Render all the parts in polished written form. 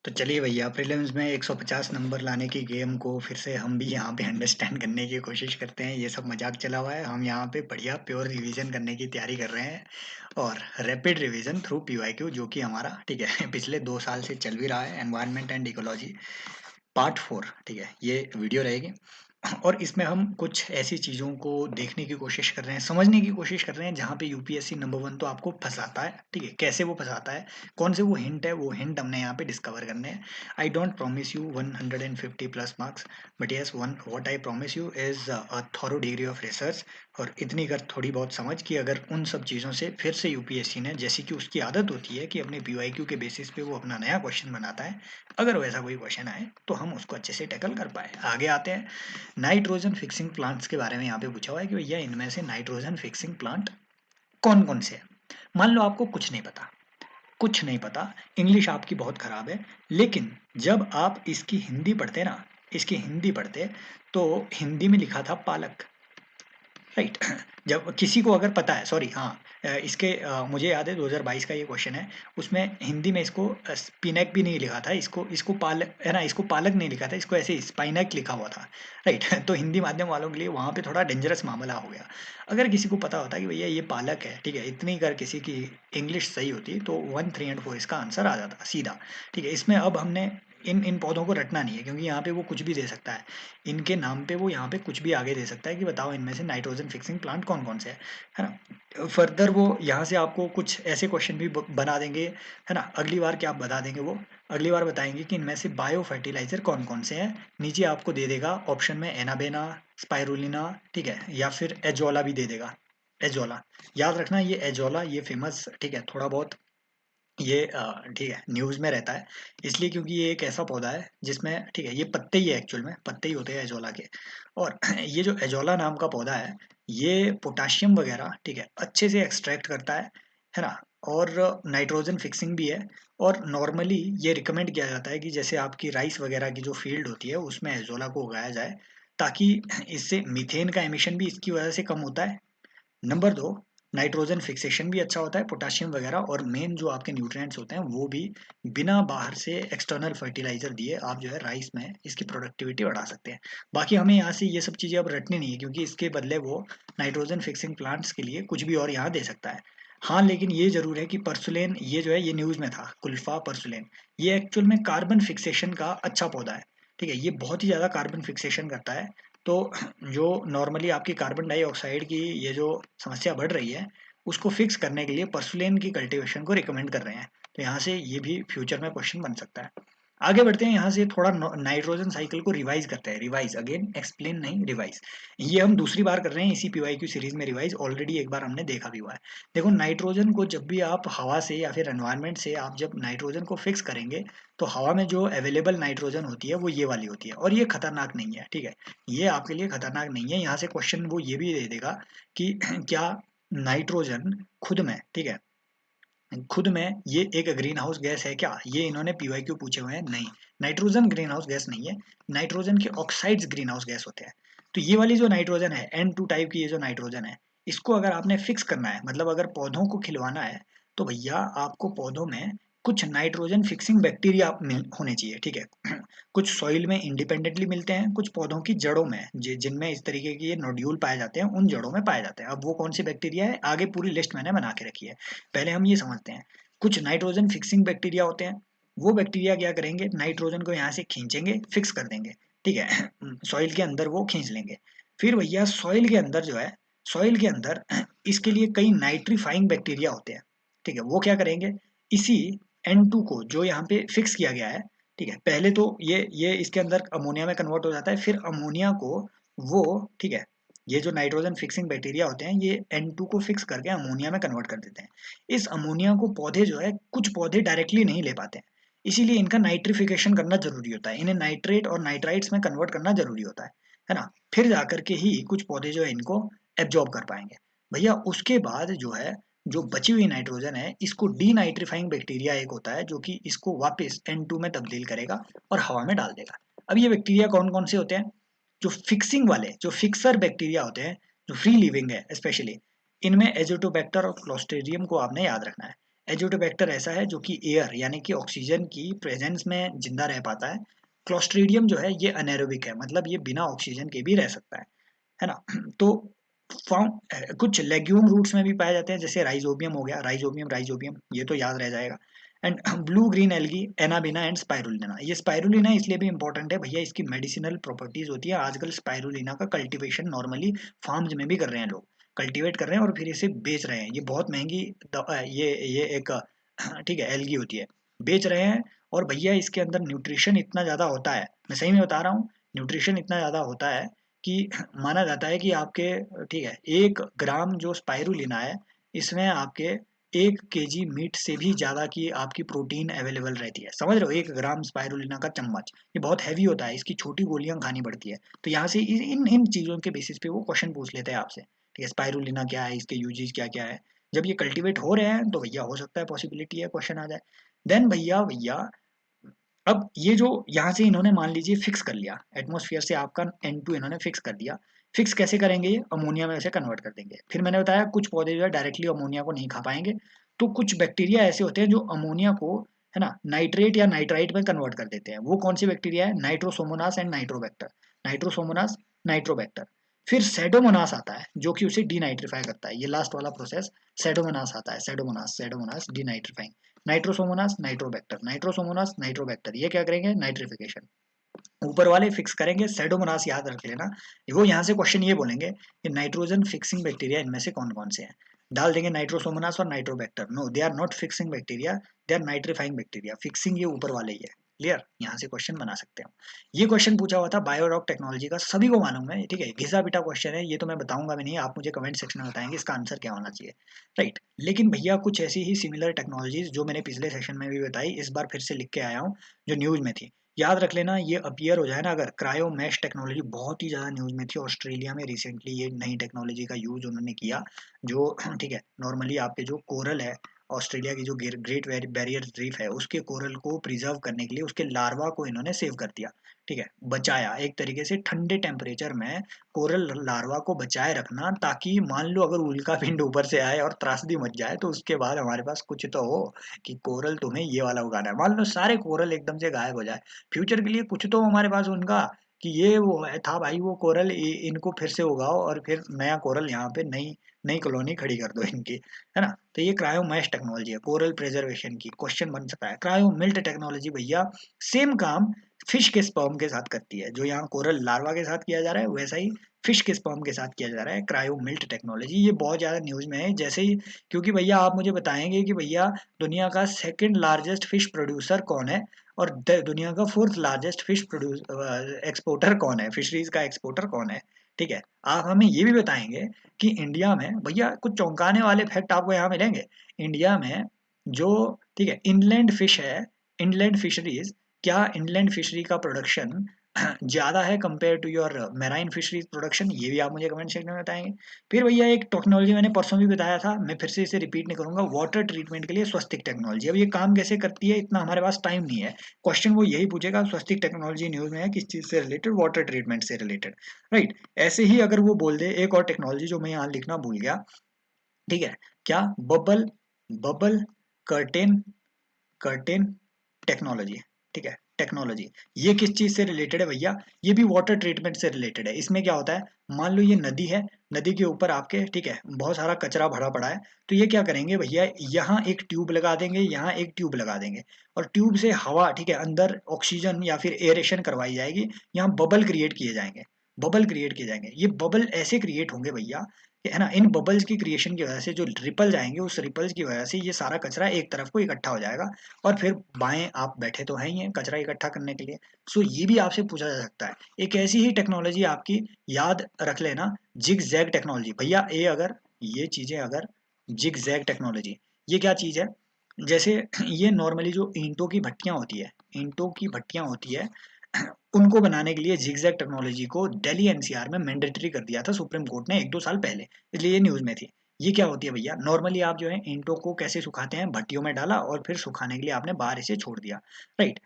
तो चलिए भैया प्रीलिम्स में 150 नंबर लाने की गेम को फिर से हम भी यहाँ पे अंडरस्टैंड करने की कोशिश करते हैं। ये सब मजाक चला हुआ है। हम यहाँ पे बढ़िया प्योर रिवीजन करने की तैयारी कर रहे हैं और रैपिड रिवीजन थ्रू पीवाईक्यू, जो कि हमारा ठीक है पिछले 2 साल से चल भी रहा है। एनवायरनमेंट एंड इकोलॉजी पार्ट 4 ठीक है, ये वीडियो रहेगी और इसमें हम कुछ ऐसी चीज़ों को देखने की कोशिश कर रहे हैं, समझने की कोशिश कर रहे हैं, जहाँ पे यूपीएससी नंबर 1 तो आपको फँसाता है, ठीक है? कैसे वो फँसाता है, कौन से वो हिंट है, वो हिंट हमने यहाँ पे डिस्कवर करने हैं। I don't promise you 150 plus marks, but yes one what I promise you is a thorough degree of research. और इतनी कर थोड़ी बहुत समझ कि अगर उन सब चीज़ों से फिर से यूपीएससी ने, जैसे कि उसकी आदत होती है कि अपने पीवाईक्यू के बेसिस पे वो अपना नया क्वेश्चन बनाता है, अगर वैसा कोई क्वेश्चन आए तो हम उसको अच्छे से टैकल कर पाए। आगे आते हैं। नाइट्रोजन फिक्सिंग प्लांट्स के बारे में यहाँ पे पूछा हुआ है कि भैया इनमें से नाइट्रोजन फिक्सिंग प्लांट कौन कौन से हैं। मान लो आपको कुछ नहीं पता, कुछ नहीं पता, इंग्लिश आपकी बहुत खराब है, लेकिन जब आप इसकी हिंदी पढ़ते ना, इसकी हिंदी पढ़ते, तो हिंदी में लिखा था पालक, राइट। जब किसी को अगर पता है, सॉरी हाँ, इसके मुझे याद है 2022 का ये क्वेश्चन है, उसमें हिंदी में इसको स्पिनैक भी नहीं लिखा था, इसको इसको पालक है ना, इसको पालक नहीं लिखा था, इसको ऐसे स्पाइनैक लिखा हुआ था, राइट। तो हिंदी माध्यम वालों के लिए वहाँ पे थोड़ा डेंजरस मामला हो गया। अगर किसी को पता होता कि भैया ये पालक है, ठीक है, इतनी कर किसी की इंग्लिश सही होती तो 1 3 एंड 4 इसका आंसर आ जाता सीधा, ठीक है। इसमें अब हमने इन इन पौधों को रटना नहीं है, क्योंकि यहाँ पे वो कुछ भी दे सकता है, इनके नाम पे वो यहाँ पे कुछ भी आगे दे सकता है कि बताओ इनमें से नाइट्रोजन फिक्सिंग प्लांट कौन कौन से है ना। फर्दर वो यहाँ से आपको कुछ ऐसे क्वेश्चन भी बना देंगे, है ना। अगली बार क्या आप बता देंगे, वो अगली बार बताएंगे कि इनमें से बायो फर्टिलाइजर कौन कौन से हैं। नीचे आपको दे देगा ऑप्शन में एनाबेना, स्पाइरुलिना, ठीक है, या फिर एजोला भी दे देगा। एजोला याद रखना, ये एजोला ये फेमस, ठीक है, थोड़ा बहुत ये ठीक है न्यूज़ में रहता है, इसलिए क्योंकि ये एक ऐसा पौधा है जिसमें, ठीक है, ये पत्ते ही है, एक्चुअल में पत्ते ही होते हैं एजोला के। और ये जो एजोला नाम का पौधा है, ये पोटाशियम वगैरह, ठीक है, अच्छे से एक्सट्रैक्ट करता है ना। और नाइट्रोजन फिक्सिंग भी है। और नॉर्मली ये रिकमेंड किया जाता है कि जैसे आपकी राइस वगैरह की जो फील्ड होती है उसमें एजोला को उगाया जाए, ताकि इससे मीथेन का एमिशन भी इसकी वजह से कम होता है। नंबर 2, नाइट्रोजन फिक्सेशन भी अच्छा होता है, पोटाशियम वगैरह, और मेन जो आपके न्यूट्रिएंट्स होते हैं वो भी बिना बाहर से एक्सटर्नल फर्टिलाइजर दिए आप जो है राइस में इसकी प्रोडक्टिविटी बढ़ा सकते हैं। बाकी हमें यहाँ से ये सब चीज़ें अब रटनी नहीं है, क्योंकि इसके बदले वो नाइट्रोजन फिक्सिंग प्लांट्स के लिए कुछ भी और यहाँ दे सकता है। हाँ, लेकिन ये जरूर है कि परसुलेन, ये जो है ये न्यूज़ में था, कुल्फा परसुलेन, ये एक्चुअल में कार्बन फिक्सेशन का अच्छा पौधा है, ठीक है, ये बहुत ही ज़्यादा कार्बन फिक्सेशन करता है। तो जो नॉर्मली आपकी कार्बन डाइऑक्साइड की ये जो समस्या बढ़ रही है, उसको फिक्स करने के लिए पर्सुलेन की कल्टीवेशन को रिकमेंड कर रहे हैं। तो यहाँ से ये भी फ्यूचर में क्वेश्चन बन सकता है। आगे बढ़ते हैं, यहाँ से थोड़ा नाइट्रोजन साइकिल को रिवाइज करते हैं। रिवाइज अगेन, एक्सप्लेन नहीं, रिवाइज। ये हम दूसरी बार कर रहे हैं इसी पीवाईक्यू सीरीज में। रिवाइज ऑलरेडी एक बार हमने देखा भी हुआ है। देखो, नाइट्रोजन को जब भी आप हवा से या फिर एनवायरनमेंट से आप जब नाइट्रोजन को फिक्स करेंगे, तो हवा में जो अवेलेबल नाइट्रोजन होती है वो ये वाली होती है, और ये खतरनाक नहीं है, ठीक है, ये आपके लिए खतरनाक नहीं है। यहाँ से क्वेश्चन वो ये भी दे देगा कि क्या नाइट्रोजन खुद में, ठीक है, खुद में ये एक ग्रीन हाउस गैस है क्या, ये इन्होंने पीवाईक्यू पूछे हुए हैं। नहीं, नाइट्रोजन ग्रीन हाउस गैस नहीं है, नाइट्रोजन के ऑक्साइड्स ग्रीन हाउस गैस होते हैं। तो ये वाली जो नाइट्रोजन है, N2 टाइप की ये जो नाइट्रोजन है, इसको अगर आपने फिक्स करना है, मतलब अगर पौधों को खिलवाना है, तो भैया आपको पौधों में कुछ नाइट्रोजन फिक्सिंग बैक्टीरिया होने चाहिए, ठीक है। कुछ सॉइल में इंडिपेंडेंटली मिलते हैं, कुछ पौधों की जड़ों में, जिनमें इस तरीके के ये नोड्यूल पाए जाते हैं, उन जड़ों में पाए जाते हैं। अब वो कौन सी बैक्टीरिया है, आगे पूरी लिस्ट मैंने बना के रखी है, पहले हम ये समझते हैं। कुछ नाइट्रोजन फिक्सिंग बैक्टीरिया होते हैं, वो बैक्टीरिया क्या करेंगे, नाइट्रोजन को यहाँ से खींचेंगे, फिक्स कर देंगे, ठीक है। सॉइल के अंदर वो खींच लेंगे। फिर भैया सॉइल के अंदर जो है, सॉइल के अंदर इसके लिए कई नाइट्रीफाइंग बैक्टीरिया होते हैं, ठीक है, वो क्या करेंगे, इसी N2 को जो यहाँ पे फिक्स किया गया है, ठीक है, पहले तो ये इसके अंदर अमोनिया में कन्वर्ट हो जाता है, फिर अमोनिया को वो, ठीक है, ये जो नाइट्रोजन फिक्सिंग बैक्टीरिया होते हैं ये N2 को फिक्स करके अमोनिया में कन्वर्ट कर देते हैं। इस अमोनिया को पौधे जो है, कुछ पौधे डायरेक्टली नहीं ले पाते हैं, इसीलिए इनका नाइट्रिफिकेशन करना जरूरी होता है, इन्हें नाइट्रेट और नाइट्राइट्स में कन्वर्ट करना जरूरी होता है ना। फिर जाकर के ही कुछ पौधे जो है इनको एब्जॉर्ब कर पाएंगे। भैया उसके बाद जो है, जो बची हुई नाइट्रोजन है, इसको डीनाइट्रीफाइंग बैक्टीरिया एक होता है जो कि इसको वापस N2 में तब्दील करेगा और हवा में डाल देगा। अब ये बैक्टीरिया कौन कौन से होते हैं, जो फिक्सिंग वाले, जो फिक्सर बैक्टीरिया होते हैं, जो फ्री लिविंग है स्पेशली, इनमें एजोटोबैक्टर और क्लोस्ट्रीडियम को आपने याद रखना है। एजोटोबैक्टर ऐसा है जो कि एयर यानी कि ऑक्सीजन की प्रेजेंस में जिंदा रह पाता है। क्लोस्ट्रीडियम जो है ये अनेरोबिक है, मतलब ये बिना ऑक्सीजन के भी रह सकता है ना। तो कुछ लेग्यूम रूट्स में भी पाए जाते हैं, जैसे राइजोबियम हो गया, राइजोबियम राइजोबियम ये तो याद रह जाएगा। And blue green algae, Anabaena and spirulina. ये स्पाइरुलिना इसलिए भी इंपॉर्टेंट है भैया, इसकी मेडिसिनल प्रॉपर्टीज होती है। आजकल स्पाइरुलिना का कल्टीवेशन नॉर्मली फार्म्स में भी कर रहे हैं लोग, कल्टीवेट कर रहे हैं और फिर इसे बेच रहे हैं। ये बहुत महंगी ये एक ठीक है एल्गी होती है, बेच रहे हैं। और भैया इसके अंदर न्यूट्रिशन इतना ज़्यादा होता है, मैं सही में बता रहा हूँ, न्यूट्रिशन इतना ज़्यादा होता है कि माना जाता है कि आपके ठीक है 1 ग्राम जो स्पाइरुलिना है, इसमें आपके 1 केजी मीट से भी ज़्यादा की आपकी प्रोटीन अवेलेबल रहती है। समझ रहे हो, 1 ग्राम स्पाइरुलिना का चम्मच, ये बहुत हैवी होता है, इसकी छोटी गोलियां खानी पड़ती है। तो यहाँ से इन इन चीज़ों के बेसिस पे वो क्वेश्चन पूछ लेते हैं आपसे, ठीक है, स्पाइरुलिना क्या है, इसके यूजेस क्या क्या है। जब ये कल्टीवेट हो रहे हैं तो भैया हो सकता है पॉसिबिलिटी है क्वेश्चन आ जाए। देन भैया भैया अब ये जो यहाँ से इन्होंने मान लीजिए फिक्स कर लिया, एटमॉस्फेयर से आपका N2 इन्होंने फिक्स कर दिया। फिक्स कैसे करेंगे, ये अमोनिया में उसे कन्वर्ट कर देंगे। फिर मैंने बताया कुछ पौधे जो है डायरेक्टली अमोनिया को नहीं खा पाएंगे, तो कुछ बैक्टीरिया ऐसे होते हैं जो अमोनिया को है ना नाइट्रेट या नाइट्राइट में कन्वर्ट कर देते हैं। वो कौन सी बैक्टीरिया है, Nitrosomonas and Nitrobacter, Nitrosomonas Nitrobacter. फिर सेडोमोनास आता है जो कि उसे डीनाइट्रीफाई करता है, ये लास्ट वाला प्रोसेस सेडोमोनास आता है, Pseudomonas Pseudomonas denitrifying. Nitrosomonas Nitrobacter, Nitrosomonas Nitrobacter, ये क्या करेंगे, नाइट्रिफिकेशन। ऊपर वाले फिक्स करेंगे, सेडोमोनास याद रख लेना। वो यहाँ से क्वेश्चन ये बोलेंगे कि नाइट्रोजन फिक्सिंग बैक्टीरिया इनमें से कौन कौन से हैं। डाल देंगे नाइट्रोसोमोनास और nitrobacter. No, they are not fixing bacteria, they are nitrifying bacteria. Fixing ये ऊपर वाले ही है। क्लियर, यहाँ से क्वेश्चन बना सकते हो। ये क्वेश्चन पूछा हुआ था बायोरॉक टेक्नोलॉजी का, सभी को मालूम है, ठीक है, घिसा पिटा क्वेश्चन है ये, तो मैं बताऊंगा भी नहीं, आप मुझे कमेंट सेक्शन में बताएंगे इसका आंसर क्या होना चाहिए, राइट। लेकिन भैया कुछ ऐसी ही सिमिलर टेक्नोलॉजीज जो मैंने पिछले सेशन में भी बताई, इस बार फिर से लिख के आया हूँ, जो न्यूज में थी। याद रख लेना, ये अपीयर हो जाए ना अगर, क्रायो मैश टेक्नोलॉजी बहुत ही ज़्यादा न्यूज़ में थी। ऑस्ट्रेलिया में रिसेंटली ये नई टेक्नोलॉजी का यूज उन्होंने किया, जो ठीक है नॉर्मली आपके जो कोरल है, ऑस्ट्रेलिया की जो ग्रेट बैरियर रीफ है, उसके कोरल को प्रिजर्व करने के लिए उसके लार्वा को इन्होंने सेव कर दिया, ठीक है, बचाया एक तरीके से। ठंडे टेम्परेचर में कोरल लार्वा को बचाए रखना, ताकि मान लो अगर उल्का पिंड ऊपर से आए और त्रासदी मच जाए, तो उसके बाद हमारे पास कुछ तो हो कि कोरल तुम्हें ये वाला उगाना है। मान लो सारे कोरल एकदम से गायब हो जाए, फ्यूचर के लिए कुछ तो हमारे पास उनका कि ये वो है था भाई, वो कोरल इनको फिर से उगाओ और फिर नया कोरल यहाँ पे नई नई कॉलोनी खड़ी कर दो इनकी, है ना। तो ये क्रायो मैश टेक्नोलॉजी है कोरल प्रिजर्वेशन की। क्वेश्चन बन सकता है, क्रायो मिल्ट टेक्नोलॉजी भैया सेम काम फिश के स्पर्म के साथ करती है। जो यहाँ कोरल लार्वा के साथ किया जा रहा है, वैसा ही फिश के स्पर्म के साथ किया जा रहा है, क्रायो मिल्ट टेक्नोलॉजी। ये बहुत ज्यादा न्यूज में है जैसे ही, क्योंकि भैया आप मुझे बताएंगे कि भैया दुनिया का सेकंड लार्जेस्ट फिश प्रोड्यूसर कौन है, और दुनिया का fourth largest fish produce exporter कौन है, फिशरीज का एक्सपोर्टर कौन है, ठीक है। आप हमें ये भी बताएंगे कि इंडिया में भैया कुछ चौंकाने वाले फैक्ट आपको यहाँ मिलेंगे। इंडिया में जो ठीक है इनलैंड फिश है, इनलैंड फिशरीज, क्या इनलैंड फिशरी का प्रोडक्शन ज्यादा है compare to your marine fisheries production, ये भी आप मुझे कमेंट सेक्शन में बताएंगे। फिर भैया एक टेक्नोलॉजी मैंने परसों भी बताया था, मैं फिर से इसे रिपीट नहीं करूंगा, वाटर ट्रीटमेंट के लिए स्वस्तिक टेक्नोलॉजी। अब ये काम कैसे करती है, इतना हमारे पास टाइम नहीं है, क्वेश्चन वो यही पूछेगा स्वस्तिक टेक्नोलॉजी न्यूज में है किस चीज से रिलेटेड, वाटर ट्रीटमेंट से रिलेटेड, राइट। ऐसे ही अगर वो बोल दे एक और टेक्नोलॉजी जो मैं यहाँ लिखना भूल गया, ठीक है, क्या, bubble bubble curtain curtain technology, ठीक है, टेक्नोलॉजी। ये किस चीज से रिलेटेड है भैया, ये भी वाटर ट्रीटमेंट से रिलेटेड है। इसमें क्या होता है, मान लो ये नदी है, नदी के ऊपर आपके ठीक है बहुत सारा कचरा भरा पड़ा है, तो ये क्या करेंगे भैया, यहाँ एक ट्यूब लगा देंगे, यहाँ एक ट्यूब लगा देंगे, और ट्यूब से हवा ठीक है अंदर ऑक्सीजन या फिर एरेशन करवाई जाएगी, यहाँ बबल क्रिएट किए जाएंगे, बबल क्रिएट किए जाएंगे। ये बबल ऐसे क्रिएट होंगे भैया, है ना, इन बबल्स की क्रिएशन की वजह से जो रिपल्स आएंगे, उस रिपल्स की वजह से ये सारा कचरा एक तरफ को इकट्ठा हो जाएगा, और फिर बाएं आप बैठे तो हैं ही हैं कचरा इकट्ठा करने के लिए। सो ये भी आपसे पूछा जा सकता है। एक ऐसी ही टेक्नोलॉजी आपकी याद रख लेना, जिग जैग टेक्नोलॉजी भैया। अगर ये चीजें अगर जिग जैग टेक्नोलॉजी, ये क्या चीज है, जैसे ये नॉर्मली जो ईंटों की भट्टियां होती है, ईंटों की भट्टियां होती है, उनको बनाने के लिए जिगजैग टेक्नोलॉजी को दिल्ली एनसीआर में मैंडेटरी कर दिया था सुप्रीम कोर्ट ने 1-2 साल पहले, इसलिए ये न्यूज में थी। ये क्या होती है भैया, नॉर्मली आप जो है ईंटों को कैसे सुखाते हैं, भट्टियों में डाला और फिर सुखाने के लिए आपने बाहर इसे छोड़ दिया, राइट।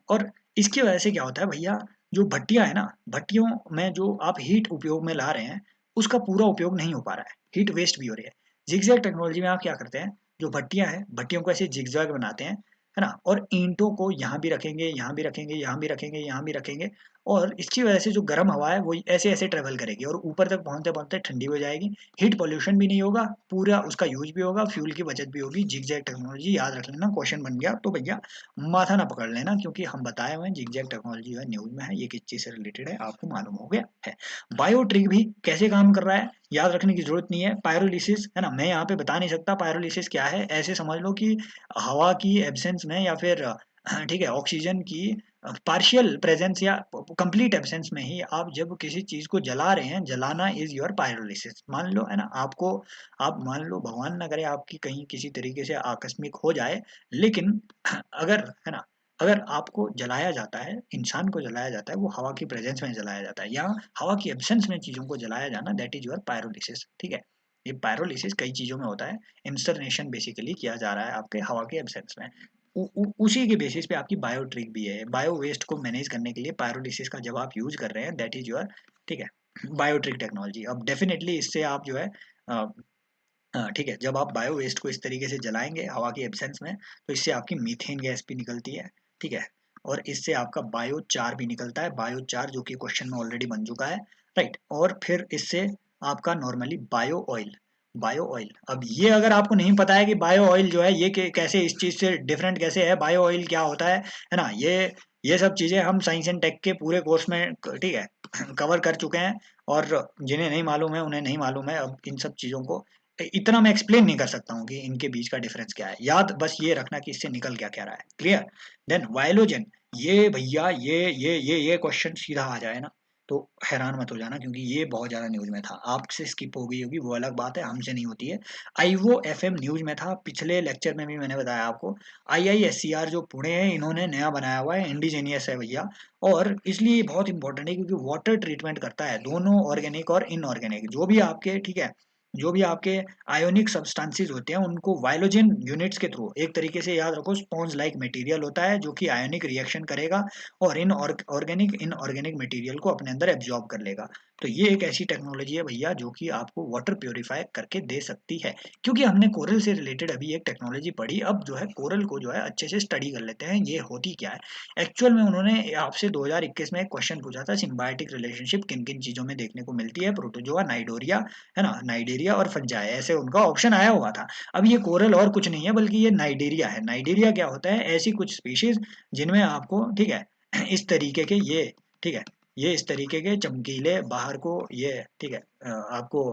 और इसकी वजह से क्या होता है भैया, जो भट्टियां है ना, भट्टियों में जो आप हीट उपयोग में ला रहे हैं, उसका पूरा उपयोग नहीं हो पा रहा है, हीट वेस्ट भी हो रही है। जिगजैग टेक्नोलॉजी में आप क्या करते हैं, जो भट्टियाँ हैं, भट्टियों को ऐसे जिगजैग बनाते हैं, है ना? और ईंटों को यहाँ भी रखेंगे, यहाँ भी रखेंगे, यहाँ भी रखेंगे, यहाँ भी रखेंगे, और इसकी वजह से जो गर्म हवा है वो ऐसे-ऐसे ट्रैवल करेगी और ऊपर तक पहुँचते-पहुँचते ठंडी हो जाएगी। हीट पॉल्यूशन भी नहीं होगा, पूरा उसका यूज़ भी होगा, फ्यूल की बचत भी होगी। जिगजैग टेक्नोलॉजी याद रख लेना, क्वेश्चन बन गया तो भैया माथा ना पकड़ लेना, क्योंकि हम बताए हुए हैं जिगजैग टेक्नोलॉजी जो है न्यूज़ में है, ये किस चीज़ से रिलेटेड है आपको मालूम हो गया है। बायो ट्रिक भी कैसे काम कर रहा है याद रखने की जरूरत नहीं है। पायरोलिसिस है ना, मैं यहाँ पे बता नहीं सकता पायरोलिसिस क्या है, ऐसे समझ लो कि हवा की एब्सेंस में या फिर ठीक है ऑक्सीजन की पार्शियल प्रेजेंस या कंप्लीट एब्सेंस में ही आप जब किसी चीज को जला रहे हैं, जलाना इज योर पायरोलिसिस। मान लो है ना, आपको आप मान लो भगवान ना करे आपकी कहीं किसी तरीके से आकस्मिक हो जाए, लेकिन अगर है ना, अगर आपको जलाया जाता है, इंसान को जलाया जाता है, वो हवा की प्रेजेंस में जलाया जाता है या हवा की एब्सेंस में चीजों को जलाया जाना, दैट इज योर पायरोलिसिस। ठीक है, ये पायरोलिसिस कई चीजों में होता है, इंस्टरनेशन बेसिकली किया जा रहा है आपके हवा के एब्सेंस में। उसी के बेसिस पे आपकी बायो ट्रिक भी है। बायो वेस्ट को मैनेज करने के लिए पायरोलिसिस का जब आप यूज कर रहे हैं, दैट इज योर ठीक है बायो ट्रिक टेक्नोलॉजी। अब डेफिनेटली इससे आप जो है ठीक है, जब आप बायो वेस्ट को इस तरीके से जलाएंगे हवा की एब्सेंस में, तो इससे आपकी मीथेन गैस भी निकलती है। ठीक है, और इससे आपका बायो चार भी निकलता है, बायो चार जो कि क्वेश्चन में ऑलरेडी बन चुका है। राइट, और फिर इससे आपका normally bio oil, bio oil, अब ये अगर आपको नहीं पता है कि बायो ऑयल जो है ये कैसे इस चीज से डिफरेंट कैसे है, बायो ऑयल क्या होता है ना, ये सब चीजें हम साइंस एंड टेक के पूरे कोर्स में ठीक है कवर कर चुके हैं, और जिन्हें नहीं मालूम है उन्हें नहीं मालूम है। अब इन सब चीजों को इतना मैं एक्सप्लेन नहीं कर सकता हूँ कि इनके बीच का डिफरेंस क्या है, याद बस ये रखना कि इससे निकल क्या क्या रहा है। क्लियर? देन वायलोजन, ये भैया ये क्वेश्चन सीधा आ जाए ना तो हैरान मत हो जाना, क्योंकि ये बहुत ज्यादा न्यूज में था, आपसे स्किप हो गई होगी वो अलग बात है, हमसे नहीं होती है। आईवो एफएम न्यूज में था, पिछले लेक्चर में भी मैंने बताया आपको। आईआईएससीआर जो पुणे है, इन्होंने नया बनाया हुआ है, इंडिजीनियस है भैया, और इसलिए ये बहुत इंपॉर्टेंट है क्योंकि वाटर ट्रीटमेंट करता है दोनों ऑर्गेनिक और इनऑर्गेनिक, जो भी आपके ठीक है जो भी आपके आयोनिक सब्सटेंसेस होते हैं उनको वायलोजन यूनिट्स के थ्रू, एक तरीके से याद रखो स्पॉन्ज लाइक मटेरियल होता है जो कि आयोनिक रिएक्शन करेगा और ऑर्गेनिक इनऑर्गेनिक मटेरियल को अपने अंदर एब्जॉर्ब कर लेगा। तो ये एक ऐसी टेक्नोलॉजी है भैया जो कि आपको वाटर प्योरीफाई करके दे सकती है। क्योंकि हमने कोरल से रिलेटेड अभी एक टेक्नोलॉजी पढ़ी, अब जो है कोरल को जो है अच्छे से स्टडी कर लेते हैं ये होती क्या है। एक्चुअल में उन्होंने आपसे 2021 में एक क्वेश्चन पूछा था, सिम्बायोटिक रिलेशनशिप किन किन चीजों में देखने को मिलती है, प्रोटोजोआ, नाइडोरिया, है ना, नाइडेरिया और फंजाई, ऐसे उनका ऑप्शन आया हुआ था। अब ये कोरल और कुछ नहीं है बल्कि ये नाइडेरिया है। नाइडेरिया क्या होता है, ऐसी कुछ स्पीशीज जिनमें आपको ठीक है इस तरीके के ये ठीक है ये इस तरीके के चमकीले बाहर को ये ठीक है आपको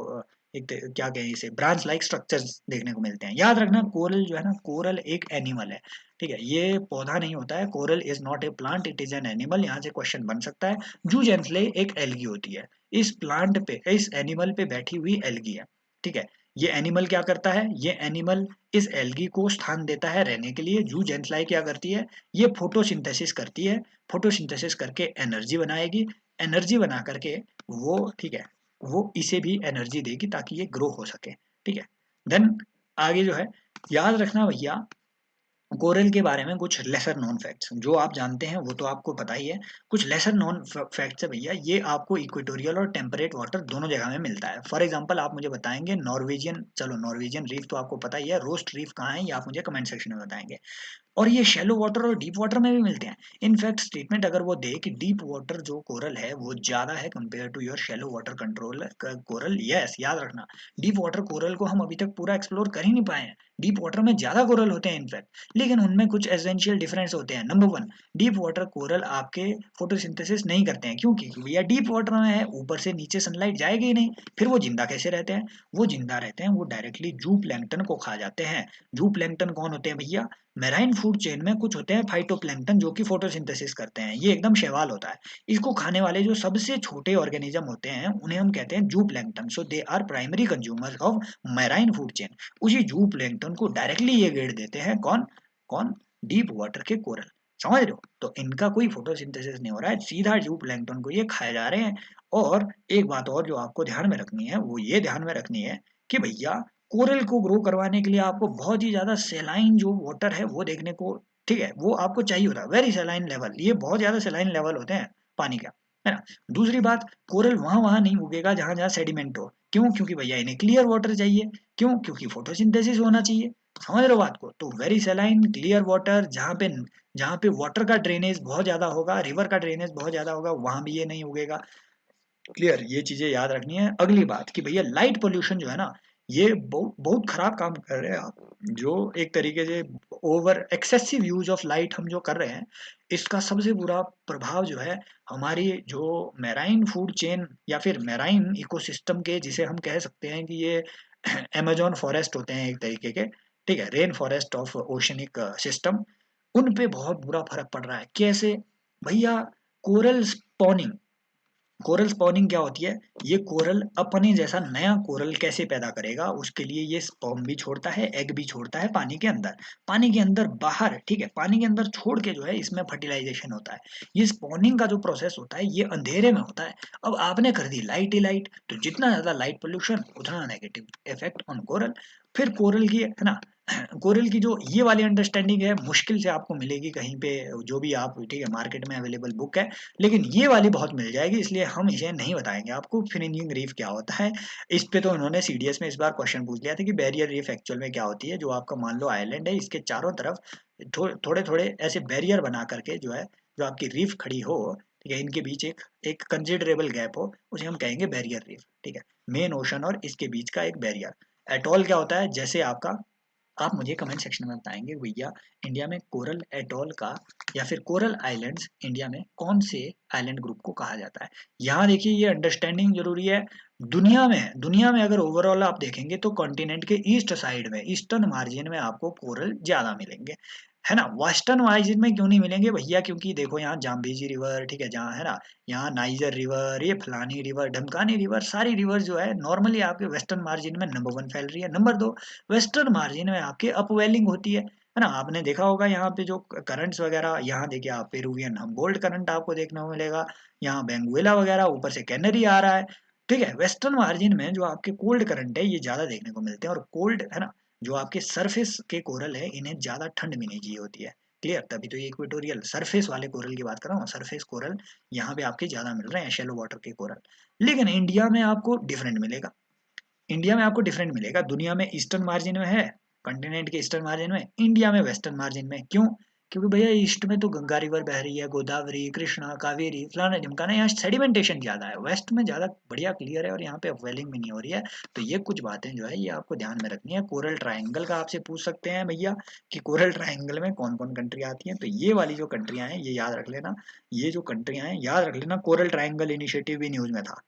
क्या कहें इसे, ब्रांच लाइक स्ट्रक्चर्स देखने को मिलते हैं। याद रखना कोरल जो है ना, कोरल एक एनिमल है। ठीक है, ये पौधा नहीं होता है, coral is not a plant, it is an animal, यहाँ से क्वेश्चन बन सकता है। जू जेंसले एक एल्गी होती है, इस प्लांट पे इस एनिमल पे बैठी हुई एल्गी है। ठीक है, ये एनिमल क्या करता है, ये एनिमल इस एल्गी को स्थान देता है रहने के लिए। जू जेंसलाई क्या करती है, ये फोटोसिंथेसिस करती है, फोटोसिंथेसिस करके एनर्जी बनाएगी, एनर्जी बना करके वो ठीक है वो इसे भी एनर्जी देगी ताकि ये ग्रो हो सके। ठीक है, देन आगे जो है याद रखना भैया, कोरल के बारे में कुछ लेसर नॉन फैक्ट्स जो आप जानते हैं वो तो आपको पता ही है, कुछ लेसर नॉन फैक्ट्स है भैया, ये आपको इक्वेटोरियल और टेम्परेट वाटर दोनों जगह में मिलता है। फॉर एग्जांपल आप मुझे बताएंगे नॉर्वेजियन, चलो नॉर्वेजियन रीफ तो आपको पता ही है, रोस्ट रीफ कहाँ है ये आप मुझे कमेंट सेक्शन में बताएंगे। और ये शैलो वाटर और डीप वाटर में भी मिलते हैं। इनफैक्ट स्टेटमेंट अगर वो दे कि डीप वाटर जो कोरल है वो ज्यादा है compare to your shallow water control coral, yes याद रखना, डीप वाटर कोरल को हम अभी तक पूरा एक्सप्लोर कर ही नहीं पाए हैं। डीप वाटर में ज्यादा कोरल होते हैं इनफैक्ट, लेकिन उनमें कुछ एसेंशियल डिफरेंस होते हैं। Number one, deep water coral आपके फोटोसिंथेसिस नहीं करते हैं, क्यों? क्योंकि भैया डीप वाटर में है, ऊपर से नीचे सनलाइट जाएगी ही नहीं, फिर वो जिंदा कैसे रहते हैं? वो जिंदा रहते हैं, वो डायरेक्टली जू प्लैंकटन को खा जाते हैं। जू प्लैंकटन कौन होते हैं भैया? मेराइन फूड चेन में कुछ होते हैं फाइटोप्लैंक्टन जो कि फोटोसिंथेसिस करते हैं, ये एकदम शैवाल होता है। इसको खाने वाले जो सबसे छोटे ऑर्गेनिज्म होते हैं उन्हें हम कहते हैं zooplankton, so they are primary consumers of marine food chain. उसी जू प्लैंक्टन को डायरेक्टली ये गेड़ देते हैं, कौन कौन? डीप वाटर के कोरल। समझ रहे हो? तो इनका कोई फोटोसिंथेसिस नहीं हो रहा है, सीधा जू प्लैंक्टन को ये खाए जा रहे हैं। और एक बात और जो आपको ध्यान में रखनी है वो ये ध्यान में रखनी है कि भैया कोरल को ग्रो करवाने के लिए आपको बहुत ही ज्यादा सेलाइन जो वाटर है वो देखने को ठीक है वो आपको चाहिए होता है, वेरी सेलाइन लेवल, ये बहुत ज्यादा सेलाइन लेवल होते हैं पानी का, है ना। दूसरी बात, कोरल वहां वहां नहीं उगेगा जहां जहां सेडिमेंट हो। क्यों? क्योंकि भैया इन्हें क्लियर वाटर चाहिए। क्यों? क्योंकि फोटोसिंथेसिस होना चाहिए। समझ रहे हो बात को? तो वेरी सैलाइन क्लियर वाटर, जहाँ पे वाटर का ड्रेनेज बहुत ज्यादा होगा, रिवर का ड्रेनेज बहुत ज्यादा होगा, वहां भी ये नहीं उगेगा। क्लियर, ये चीजें याद रखनी है। अगली बात कि भैया लाइट पोल्यूशन जो है ना, ये बहुत बहुत खराब काम कर रहे हैं आप, जो एक तरीके से over excessive use of light हम जो कर रहे हैं, इसका सबसे बुरा प्रभाव जो है हमारी जो मैराइन फूड चेन या फिर मैराइन इकोसिस्टम के, जिसे हम कह सकते हैं कि ये अमेजोन फॉरेस्ट होते हैं एक तरीके के, ठीक है, rain forest of oceanic system, उन पे बहुत बुरा फर्क पड़ रहा है। कैसे भैया? कोरल स्पॉनिंग, कोरल स्पॉनिंग क्या होती है? ये कोरल अपने जैसा नया कोरल कैसे पैदा करेगा, उसके लिए ये स्पर्म भी छोड़ता है, एग भी छोड़ता है पानी के अंदर, पानी के अंदर बाहर, ठीक है, पानी के अंदर छोड़ के जो है इसमें फर्टिलाइजेशन होता है। ये स्पॉनिंग का जो प्रोसेस होता है ये अंधेरे में होता है। अब आपने कर दी लाइट ही लाइट, तो जितना ज्यादा लाइट पोल्यूशन उतना नेगेटिव इफेक्ट ऑन कोरल। फिर कोरल की है ना, कोरल की जो ये वाली अंडरस्टैंडिंग है मुश्किल से आपको मिलेगी कहीं पे, जो भी आप, ठीक है, मार्केट में अवेलेबल बुक है, लेकिन ये वाली बहुत मिल जाएगी, इसलिए हम इसे नहीं बताएंगे आपको फ्रिंजिंग रीफ क्या होता है। इस पे तो इन्होंने सीडीएस में इस बार क्वेश्चन पूछ लिया था कि बैरियर रीफ एक्चुअल में क्या होती है। जो आपका मान लो आइलैंड है, इसके चारों तरफ थोड़े थोड़े ऐसे बैरियर बना करके जो है, जो आपकी रीफ खड़ी हो, ठीक है, इनके बीच एक एक कंसिडरेबल गैप हो, उसे हम कहेंगे बैरियर रीफ, ठीक है, मेन ओशन और इसके बीच का एक बैरियर। एटॉल क्या होता है? जैसे आपका, आप मुझे कमेंट सेक्शन में बताएंगे भैया इंडिया में कोरल एटॉल का या फिर कोरल आइलैंड्स इंडिया में कौन से आइलैंड ग्रुप को कहा जाता है। यहाँ देखिए ये अंडरस्टैंडिंग जरूरी है। दुनिया में अगर ओवरऑल आप देखेंगे तो कॉन्टिनेंट के ईस्ट साइड में, ईस्टर्न मार्जिन में आपको कोरल ज्यादा मिलेंगे, है ना। वेस्टर्न मार्जिन में क्यों नहीं मिलेंगे भैया? क्योंकि देखो यहाँ जाम्बेजी रिवर, ठीक है, जहाँ है ना, यहाँ नाइजर रिवर, ये फलानी रिवर, ढमकानी रिवर, सारी रिवर जो है नॉर्मली आपके वेस्टर्न मार्जिन में नंबर वन फैल रही है। नंबर दो, वेस्टर्न मार्जिन में आपके अपवेलिंग होती है ना। आपने देखा होगा यहाँ पे जो करंट्स वगैरह, यहाँ देखिए आप पेरुवियन हम्बोल्ट करंट आपको देखने को मिलेगा, यहाँ बेंगुएला वगैरह, ऊपर से कैनरी आ रहा है, ठीक है। वेस्टर्न मार्जिन में जो आपके कोल्ड करंट है ये ज्यादा देखने को मिलते हैं, और कोल्ड है ना, जो आपके सरफेस के कोरल है इन्हें ज्यादा ठंड भी नहीं चाहिए होती है। क्लियर, तभी तो ये इक्वेटोरियल सरफेस वाले कोरल की बात कर रहा हूँ, सरफेस कोरल यहाँ पे आपके ज्यादा मिल रहे हैं, शेलो वाटर के कोरल। लेकिन इंडिया में आपको डिफरेंट मिलेगा, इंडिया में आपको डिफरेंट मिलेगा। दुनिया में ईस्टर्न मार्जिन में है, कॉन्टिनेंट के ईस्टर्न मार्जिन में, इंडिया में वेस्टर्न मार्जिन में। क्यों? क्योंकि भैया ईस्ट में तो गंगा रिवर बह रही है, गोदावरी, कृष्णा, कावेरी, फलाना ढिमकाना, यहाँ सेडिमेंटेशन ज्यादा है। वेस्ट में ज्यादा बढ़िया क्लियर है और यहाँ पे अपवेलिंग भी नहीं हो रही है। तो ये कुछ बातें जो है ये आपको ध्यान में रखनी है। कोरल ट्रायंगल का आपसे पूछ सकते हैं भैया कि कोरल ट्रायंगल में कौन कौन कंट्री आती हैं, तो ये वाली जो कंट्रियां हैं ये याद रख लेना। ये जो कंट्रियां हैं याद रख लेना, कोरल ट्रायंगल इनिशिएटिव भी न्यूज में था।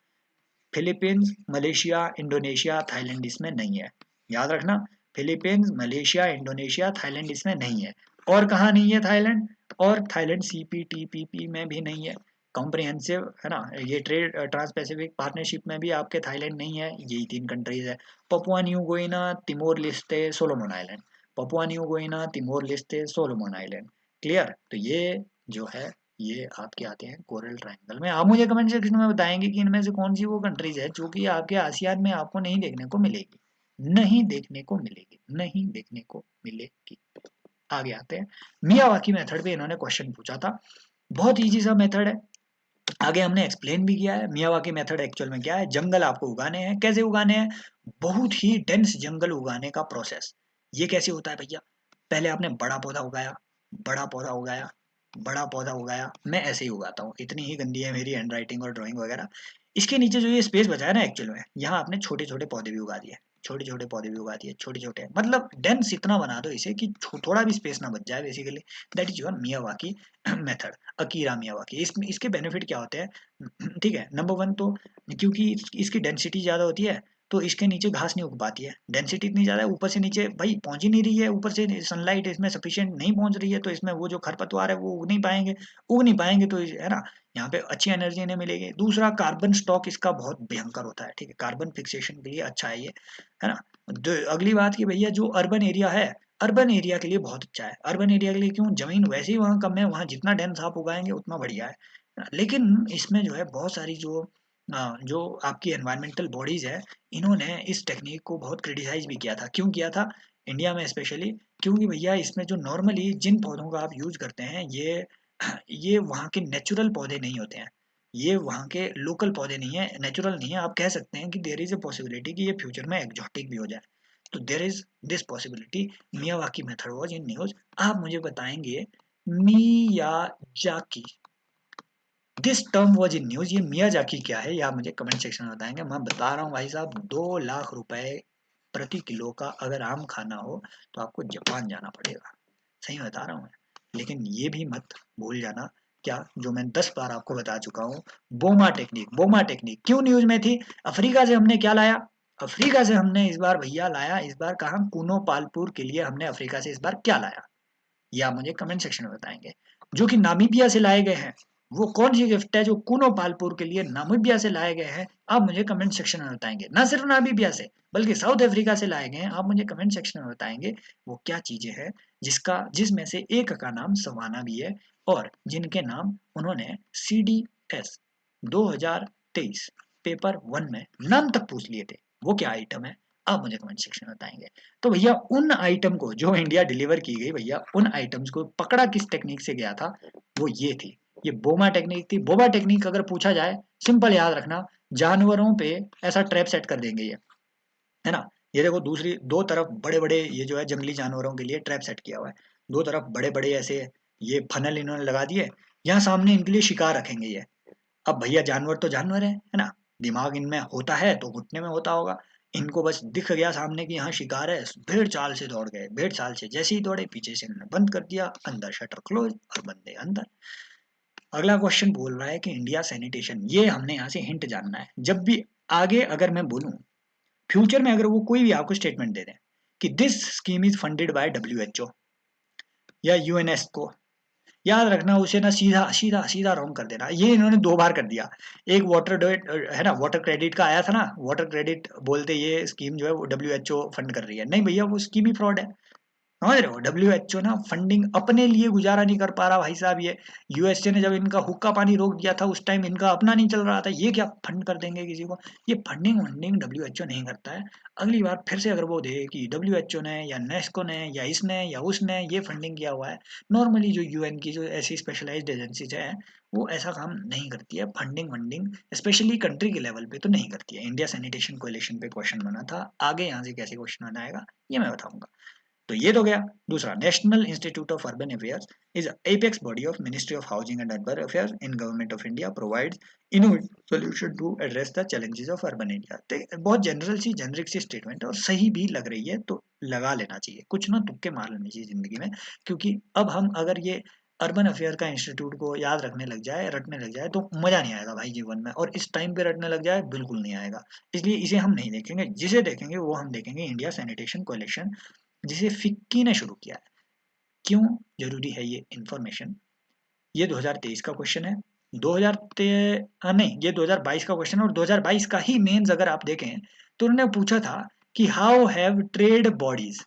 फिलीपींस, मलेशिया, इंडोनेशिया, थाईलैंड इसमें नहीं है, याद रखना। फिलीपींस, मलेशिया, इंडोनेशिया, थाईलैंड इसमें नहीं है। और कहाँ नहीं है थाईलैंड? और थाईलैंड सीपीटीपीपी में भी नहीं है, कॉम्प्रिहेंसिव है ना, ये ट्रेड ट्रांस पैसिफिक पार्टनरशिप में भी आपके थाईलैंड नहीं है। यही तीन कंट्रीज है, Papua New Guinea, Timor Leste, Solomon Island. Papua New Guinea, Timor Leste, Solomon Island. Clear, तो ये जो है ये आपके आते हैं कोरल ट्रायंगल में। आप मुझे कमेंट सेक्शन में बताएंगे कि इनमें से कौन सी वो कंट्रीज है जो कि आपके आसियान में आपको नहीं देखने को मिलेगी, नहीं देखने को मिलेगी, नहीं देखने को मिलेगी। आगे आते हैं, मियावाकी मेथड पे इन्होंने क्वेश्चन पूछा था, बहुत इजी सा मेथड है। आगे हमने एक्सप्लेन भी किया है मियावाकी मेथड एक्चुअल में क्या है। जंगल आपको उगाने हैं, कैसे उगाने हैं? बहुत ही डेंस जंगल उगाने का प्रोसेस। ये कैसे होता है भैया? पहले आपने बड़ा पौधा उगाया, बड़ा पौधा उगाया, बड़ा पौधा उगाया। मैं ऐसे ही उगाता हूँ, इतनी ही गंदी है मेरी हैंड राइटिंग और ड्राइंग वगैरह। इसके नीचे जो ये स्पेस बचा है ना एक्चुअल में, यहाँ आपने छोटे छोटे पौधे भी उगा दिए, छोटे छोटे पौधे भी उगा दिए, छोटे छोटे, मतलब डेंस इतना बना दो इसे कि थोड़ा भी स्पेस ना बच जाए basically. That is your Miyawaki method, Akira Miyawaki. इसमें इसके बेनिफिट क्या होते हैं? ठीक है, नंबर वन तो क्योंकि इसकी डेंसिटी ज्यादा होती है, तो इसके नीचे घास नहीं उग पाती है। डेंसिटी इतनी ज्यादा है, ऊपर से नीचे भाई पहुंच ही नहीं रही है, ऊपर से सनलाइट इसमें सफिशिएंट नहीं पहुंच रही है, तो इसमें वो जो खरपतवार है वो उग नहीं पाएंगे, तो है ना, यहाँ पे अच्छी एनर्जी इन्हें मिलेगी। दूसरा, कार्बन स्टॉक इसका बहुत भयंकर होता है, ठीक है, कार्बन फिक्सेशन के लिए अच्छा है ये, है ना। अगली बात की भैया जो अर्बन एरिया है, अर्बन एरिया के लिए बहुत अच्छा है। अर्बन एरिया के लिए क्यों? जमीन वैसे ही वहाँ कम है, वहाँ जितना डेंस आप उगाएंगे उतना बढ़िया है। लेकिन इसमें जो है बहुत सारी जो आपकी एनवायरमेंटल बॉडीज है, इन्होंने इस टेक्निक को बहुत क्रिटिसाइज भी किया था। क्यों किया था? इंडिया में स्पेशली, क्योंकि भैया इसमें जो नॉर्मली जिन पौधों का आप यूज करते हैं ये वहाँ के नेचुरल पौधे नहीं होते हैं, ये वहाँ के लोकल पौधे नहीं है, नेचुरल नहीं है। आप कह सकते हैं कि देयर इज अ पॉसिबिलिटी कि ये फ्यूचर में एक्जोटिक भी हो जाए। तो there is this possibility Miyawaki method was in news. आप मुझे बताएंगे Miyazaki, this term was in news, ये मियाजाकी क्या है, ये आप मुझे कमेंट सेक्शन में बताएंगे। मैं बता रहा हूँ भाई साहब, 2 लाख रुपए प्रति किलो का अगर आम खाना हो तो आपको जापान जाना पड़ेगा, सही बता रहा हूँ मैं। लेकिन ये भी मत भूल जाना क्या, जो मैं 10 बार आपको बता चुका हूँ, बोमा टेक्निक। बोमा टेक्निक क्यों न्यूज में थी? अफ्रीका से हमने क्या लाया? अफ्रीका से हमने इस बार भैया लाया, इस बार कहा कूनो पालपुर के लिए हमने अफ्रीका से इस बार क्या लाया, या मुझे कमेंट सेक्शन में बताएंगे। जो कि नामीबिया से लाए गए हैं, वो कौन सी गिफ्ट है जो कूनो पालपुर के लिए नामीबिया से लाए गए हैं, आप मुझे कमेंट सेक्शन में बताएंगे। ना सिर्फ नामीबिया से बल्कि साउथ अफ्रीका से लाए गए हैं, आप मुझे कमेंट सेक्शन में बताएंगे वो क्या चीजें हैं जिसमें से एक का नाम सवाना भी है, और जिनके नाम उन्होंने CDS 2023 पेपर 1 में नाम तक पूछ लिए थे। वो क्या आइटम है, आप मुझे कमेंट सेक्शन में बताएंगे। तो भैया उन आइटम को जो इंडिया डिलीवर की गई, भैया उन आइटम्स को पकड़ा किस टेक्निक से गया था, वो ये थी, ये बोमा टेक्निक थी। बोमा टेक्निक अगर पूछा जाए, सिंपल याद रखना, जानवरों पे ऐसा ट्रैप सेट कर देंगे ये, है ना। ये देखो दूसरी दो तरफ बड़े बड़े, ये जो है जंगली जानवरों के लिए ट्रैप सेट किया हुआ है, दो तरफ बड़े बड़े ऐसे ये फनल इन्होंने लगा दिए, यहाँ सामने इनके लिए शिकार रखेंगे ये। अब भैया जानवर तो जानवर है ना, दिमाग इनमें होता है तो घुटने में होता होगा, इनको बस दिख गया सामने कि यहाँ शिकार है, भेड़ चाल से दौड़ गए, भेड़ चाल से जैसे ही दौड़े पीछे से इन्होंने बंद कर दिया, अंदर शटर क्लोज और बंदे अंदर। अगला क्वेश्चन बोल रहा है कि इंडिया सैनिटेशन, ये हमने यहाँ से हिंट जानना है। जब भी आगे अगर मैं बोलूं, फ्यूचर में अगर वो कोई भी आपको स्टेटमेंट दे दें कि this scheme is funded by WHO या यूएनएस्को, याद रखना उसे ना सीधा सीधा सीधा रॉन्ग कर देना। ये इन्होंने 2 बार कर दिया। एक वाटर डेट है ना, वाटर क्रेडिट का आया था ना, वाटर क्रेडिट बोलते ये स्कीम जो है वो WHO फंड कर रही है, नहीं भैया वो स्कीम ही फ्रॉड है, समझ रहे हो। WHO ना फंडिंग अपने लिए गुजारा नहीं कर पा रहा भाई साहब, ये यूएसए ने जब इनका हुक्का पानी रोक दिया था उस टाइम इनका अपना नहीं चल रहा था, ये क्या फंड कर देंगे किसी को, ये फंडिंग वंडिंग WHO नहीं करता है। अगली बार फिर से अगर वो दे कि WHO ने या नेस्को ने या इसने या उसने ये फंडिंग किया हुआ है, नॉर्मली जो UN की जो ऐसी स्पेशलाइज्ड एजेंसीज है वो ऐसा काम नहीं करती है, फंडिंग वंडिंग स्पेशली कंट्री के लेवल पे तो नहीं करती है। इंडिया सैनिटेशन कोएलिशन पे क्वेश्चन बना था, आगे यहाँ से कैसे क्वेश्चन बना आएगा ये मैं बताऊंगा। तो ये तो गया। दूसरा, national institute of urban affairs is apex body of ministry of housing and urban affairs in government of India, provides innovative solution to address the challenges of urban India. तो बहुत जनरल सी जेनरिक सी statement है और सही भी लग रही है, तो लगा लेना चाहिए, कुछ ना तुक्के मार लेने चाहिए जिंदगी में, क्योंकि अब हम अगर ये अर्बन अफेयर का इंस्टीट्यूट को याद रटने लग जाए तो मजा नहीं आएगा भाई जीवन में, और इस टाइम पे रटने लग जाए बिल्कुल नहीं आएगा। इसलिए इसे हम नहीं देखेंगे, जिसे देखेंगे वो हम देखेंगे इंडिया सैनिटेशन कोएलिशन, जिसे फिक्की ने शुरू किया है। क्यों जरूरी है ये इंफॉर्मेशन? ये 2023 का क्वेश्चन है, 2000 नहीं, ये 2022 का क्वेश्चन है, और 2022 का ही मेंस अगर आप देखें तो उन्होंने पूछा था कि हाउ हैव ट्रेड बॉडीज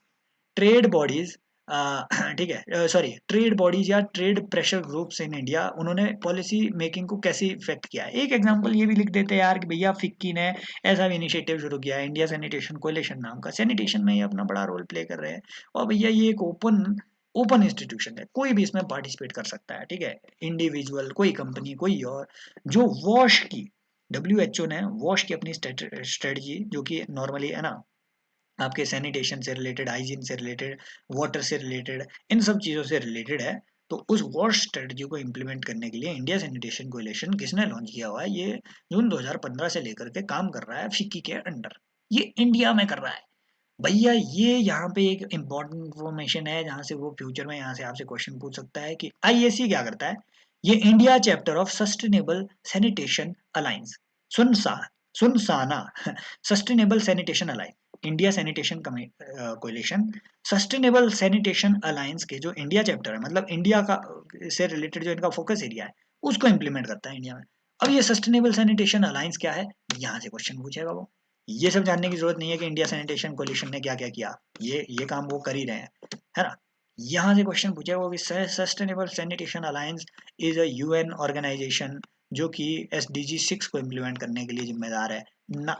ठीक है, सॉरी, ट्रेड बॉडीज या trade pressure groups in India, उन्होंने पॉलिसी मेकिंग को कैसे इफेक्ट किया है। एक एग्जांपल ये भी लिख देते हैं यार कि भैया फिक्की ने ऐसा भी इनिशिएटिव शुरू किया है, इंडिया सैनिटेशन कोएलिशन नाम का, सैनिटेशन में ये अपना बड़ा रोल प्ले कर रहे हैं। और भैया ये एक ओपन ओपन इंस्टीट्यूशन है, कोई भी इसमें पार्टिसिपेट कर सकता है, ठीक है, इंडिविजुअल, कोई कंपनी, कोई और। जो वॉश की WHO ने वॉश की अपनी स्ट्रेटजी, जो कि नॉर्मली है ना आपके सैनिटेशन से रिलेटेड, हाइजीन से रिलेटेड, वाटर से रिलेटेड, इन सब चीज़ों से रिलेटेड है। तो उस वॉश स्ट्रेटजी को इम्प्लीमेंट करने के लिए इंडिया सैनिटेशन कोएलिशन किसने लॉन्च किया हुआ है, ये जून 2015 से लेकर के काम कर रहा है फिक्की के अंडर, ये इंडिया में कर रहा है। भैया ये यहाँ पे एक इम्पॉर्टेंट इंफॉर्मेशन है जहाँ से वो फ्यूचर में यहाँ से आपसे क्वेश्चन पूछ सकता है कि IAC क्या करता है। ये India chapter of sustainable sanitation alliance, सुनसा सुनसाना sustainable sanitation alliance, India sanitation coalition, sustainable sanitation alliance के जो इंडिया चैप्टर है, मतलब इंडिया का से रिलेटेड जो इनका फोकस एरिया है उसको इम्प्लीमेंट करता है इंडिया में। अब ये सस्टेनेबल सैनिटेशन अलायंस क्या है, यहाँ से क्वेश्चन पूछेगा वो। ये सब जानने की जरूरत नहीं है कि इंडिया सैनिटेशन कोलिशन ने क्या क्या किया, ये काम वो कर ही रहे हैं, है ना। यहाँ से क्वेश्चन पूछा वो कि sustainable sanitation alliance is a UN organization जो कि SDG 6 को इम्प्लीमेंट करने के लिए जिम्मेदार है। ना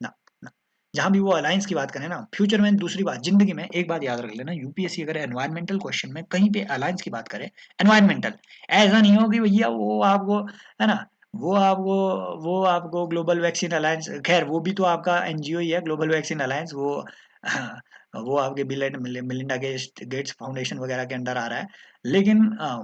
ना ना, जहां भी वो अलायंस की बात करें ना फ्यूचर में, दूसरी बात जिंदगी में एक बात याद रख लेना, UPSC अगर एनवायरमेंटल क्वेश्चन में कहीं पे अलायंस की बात करे, एनवायरमेंटल, ऐसा नहीं हो कि भैया वो आपको, है ना, वो आपको वो आपको ग्लोबल वैक्सीन अलायंस, खैर वो भी तो आपका NGO ही है, ग्लोबल वैक्सीन अलायंस, वो हाँ, वो आपके bill and Melinda Gates foundation वगैरह के अंडर आ रहा है। लेकिन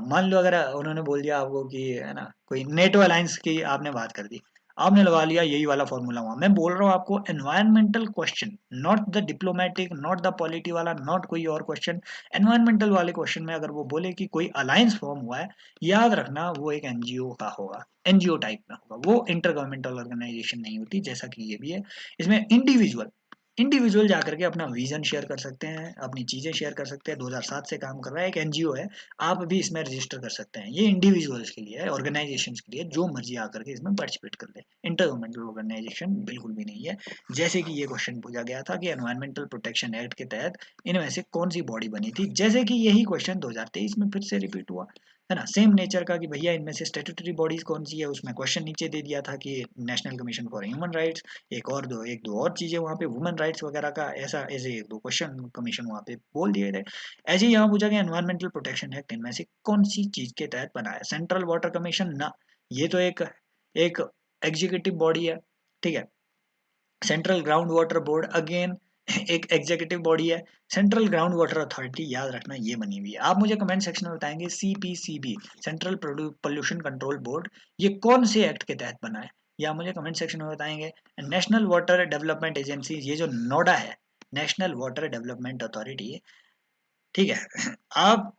मान लो अगर उन्होंने बोल दिया आपको कि है ना, कोई नेटो अलायंस की आपने बात कर दी, आपने लगा लिया यही वाला फॉर्मूला हुआ। मैं बोल रहा हूँ आपको environmental question, not the diplomatic, not the polity वाला, नॉट कोई और क्वेश्चन। एनवायरमेंटल वाले क्वेश्चन में अगर वो बोले कि कोई अलायंस फॉर्म हुआ है, याद रखना वो एक एनजीओ का होगा, एनजीओ टाइप में होगा, वो इंटर गवर्नमेंटल ऑर्गेनाइजेशन नहीं होती, जैसा कि ये भी है। इसमें इंडिविजुअल इंडिविजुअल जाकर के अपना विजन शेयर कर सकते हैं, अपनी चीजें शेयर कर सकते हैं। 2007 से काम कर रहा है, एक एनजीओ है, आप भी इसमें रजिस्टर कर सकते हैं। ये इंडिविजुअल्स के लिए है, ऑर्गेनाइजेशंस के लिए, जो मर्जी आकर के इसमें पार्टिसिपेट कर ले। इंटर गवर्नमेंटल ऑर्गेनाइजेशन बिल्कुल भी नहीं है। जैसे कि ये क्वेश्चन पूछा गया था कि एनवायरमेंटल प्रोटेक्शन एक्ट के तहत इनमें से कौन सी बॉडी बनी थी, जैसे कि यही क्वेश्चन 2023 में फिर से रिपीट हुआ, है ना, सेम नेचर का, कि भैया इनमें से स्टेट्यूटरी बॉडीज कौन सी है। उसमें क्वेश्चन नीचे दे दिया था कि national commission for human rights, एक दो और चीजें वहाँ पे वुमेन राइट्स वगैरह का, ऐसा ऐसे एक दो क्वेश्चन कमीशन वहाँ पे बोल दिए थे। ऐसे ही यहाँ पूछा गया एनवायरमेंटल प्रोटेक्शन एक्ट इनमें से कौन सी चीज के तहत बना है। सेंट्रल वाटर कमीशन ना, ये तो एक एक एग्जीक्यूटिव बॉडी है, ठीक है। Central ground water board again एक एग्जीक्यूटिव बॉडी है। सेंट्रल ग्राउंड वाटर अथॉरिटी, याद रखना ये बनी हुई है। आप मुझे कमेंट सेक्शन में बताएंगे CPCB, central pollution control board, ये कौन से एक्ट के तहत बना है, या मुझे कमेंट सेक्शन में बताएंगे। नेशनल वाटर डेवलपमेंट एजेंसी, ये जो नोडा है, नेशनल वाटर डेवलपमेंट अथॉरिटी, ठीक है। आप